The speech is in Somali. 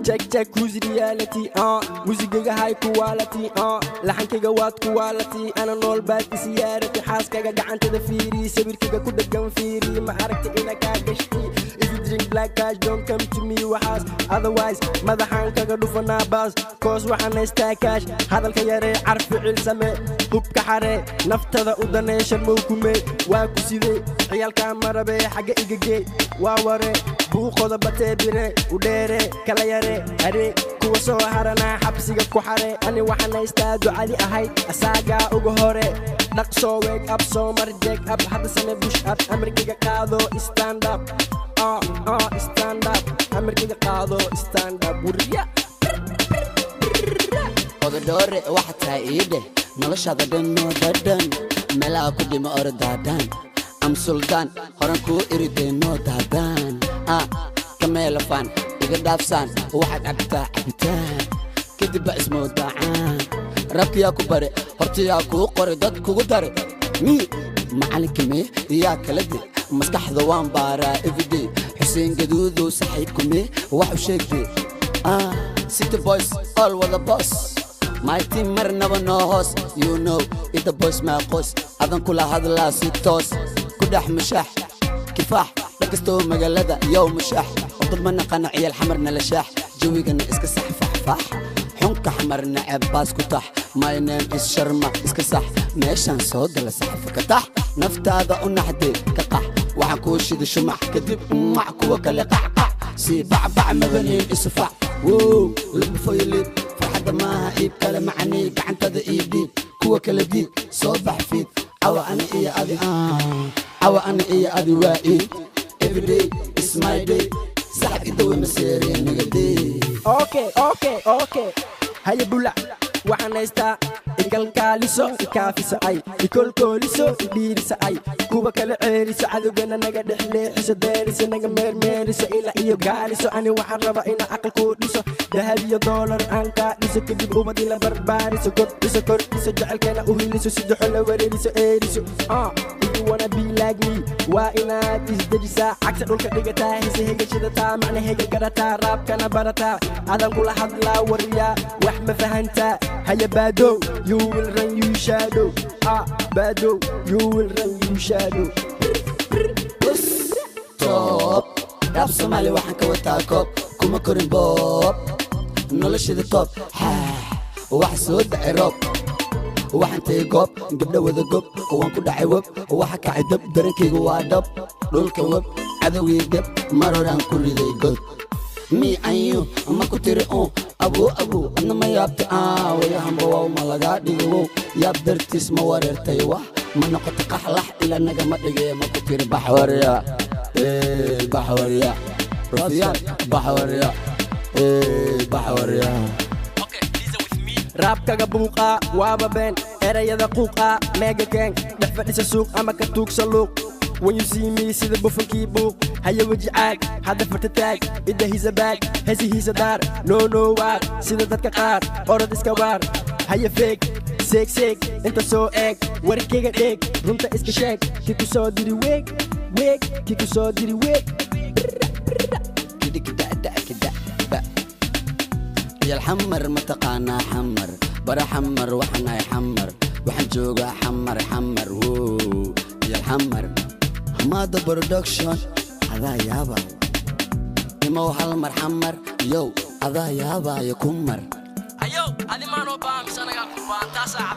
check who's reality موسيقى هاي كواليتي لحنكيga waad quality أنا نول baad سيارتي xaaskayga gacanta fiiri sawirkayga ku dhagan fiiri ma aragti ina ka gashti if you drink black cash don't come to me waxaas otherwise madaxan kaga dhufanaa baas koos waxaan haystaa cash hadalka yaree carfi cilsame hubka xare naftada u daneeshan mawkume waa ku sidee ciyaalka marabe xaga igagee waa ware buuqoda batee bire u dheere kala yare are kuwa soo harana xabsiga ku xare ani waxaan haystaa ducadi ahayd asaaga ugu hore dhaqso wake up soo mar jack up hadda same push up amarkiga qaado stand up stand up amarkiga qaado stand up wuriya odore waxa taayide noloshada dhanno dadan meelaha ku dhimo ordaadan am sultan horan ku irideno dadan kameel fan iga dhaafsan waxaad cabtaa cabitaan kadib ba ismo daacaan rabkiya ku bare hortiya ku qori dad kugu dare mi macalinkime yaa kala dib maskaxda waan baara everyday xuseen gaduudo saxiibkume wax u sheegtay city boys all with the boss my team marnaba no host you know it the boys ma qos adan kula hadla si toos ku dhax mashax kifaax dhagsto magaalada yow mashax dad ma naqana ciyal xamarna la shaax jawigana iska sax fax xunka xamarna abaas ku tax my name is sharma iska sax meeshan soo gala sax fakatax naftaada u naxdee ka qax waxa ku shida shumac kadib mac kuwa kale qax si bacbac mabanin isfac woo laba foylid farxada maaha iib kale macani gacantada iibdiib kuwa kale diib soo bax fiid awa ana iyo adi waa iid every day is my day صاحب يدوي مسيري نقدي اوكي هيا بولا وحنا يستا إكل كاليسو إكافيسو أي إكل كوليسو إديريسو أي كوبا كلا عيريسو عدو جنا نقد حليحيسو داريسو نقا ميرميريسو إلا إيو قاليسو أني وحن ربا إنا عقل كوديسو دهبي دولار أنكاديسو كدب وبدي لبرباريسو كورتيسو كورتيسو جعل كنا أهيليسو سيدو حلو وريريسو إيريسو If you wanna be like me وإنا تزدجسا عكس دولك ديجتا هسي هيك شدتا معنى هيك قرتا راب كان برتا هذا كل حد لا وريا وحمة فهنتا هيا بادو you will run you shadow بادو you will run you shadow توب راب صومالي وحن كوتا كوب كوما كورين بوب نولش ذا توب وواحد سود عروب waxaan tay goob gabdha wada gob waan ku dhacay web waxa ka cidab darankayga waa dhab dhulka web cadawgii gab maroraan ku riday god mi ayu ma ku tiri abu adna ma yaabta waya hamba waa ma laga dhigo yaab dartiis ma wareertay wax ma noqoto qaxlax ila naga ma dhigay ma ku tiri baxwariya baxwariya rafiyaan baxwariya راب كاغا بوقا وابا بين erayada quuqa mega gang dhafadhisa suuq ama ka tuug saluuq when you see me see the buffaki book haya waji aag hada fatataag ida hisa baag hesi hisa dar no war sida dadka qaar orod iska war haya fake seek inta soo eeg warkayga dheeg runta iska sheeg kiku soo diri weeg kiku soo diri weeg يا الحمر متقانا حمر برا حمر وحنا يحمر وحن جوجا حمر وو يا الحمر حمادة برودكشن هذا يابا يمو حلمر حمر يو هذا يابا يكمر أيو هذه ما نوبام سنة قال تاسع